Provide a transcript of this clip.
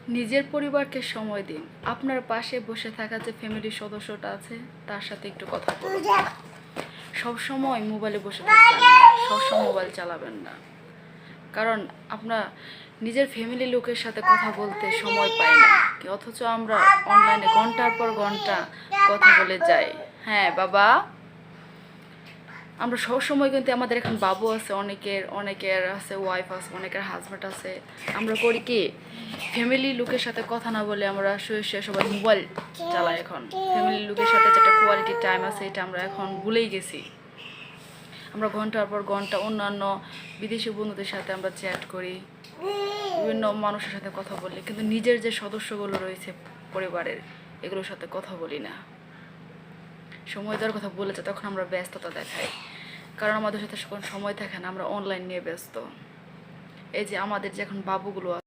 নিজের পরিবারকে সময় দিন। আপনার পাশে বসে থাকা যে ফ্যামিলির সদস্যটা আছে তার সাথে একটু কথা বলুন। সবসময় মোবাইলে বসে থাকবেন না, সবসময় মোবাইল চালাবেন না। কারণ আপনার নিজের ফ্যামিলির লোকের সাথে কথা বলতে সময় পাই না, অথচ আমরা অনলাইনে ঘন্টার পর ঘন্টা কথা বলে যাই। হ্যাঁ বাবা, আমরা সবসময় কিন্তু আমাদের এখন বাবু আছে, অনেকের আছে ওয়াইফ আছে, অনেকের হাজব্যান্ড আছে। আমরা করি কি, ফ্যামিলির লোকের সাথে কথা না বলে আমরা শুয়ে সবাই মোবাইল চালাই। এখন ফ্যামিলির লোকের সাথে যেটা কোয়ালিটি টাইম আছে এটা আমরা এখন ভুলেই গেছি। আমরা ঘন্টার পর ঘন্টা অন্যান্য বিদেশি বন্ধুদের সাথে আমরা চ্যাট করি, বিভিন্ন মানুষের সাথে কথা বলি, কিন্তু নিজের যে সদস্যগুলো রয়েছে পরিবারের, এগুলোর সাথে কথা বলি না। সময় দেওয়ার কথা বলেছে তখন আমরা ব্যস্ততা দেখাই, কারণ আমাদের সাথে সময় থাকে না, আমরা অনলাইন নিয়ে ব্যস্ত। এই যে আমাদের যে এখন বাবুগুলো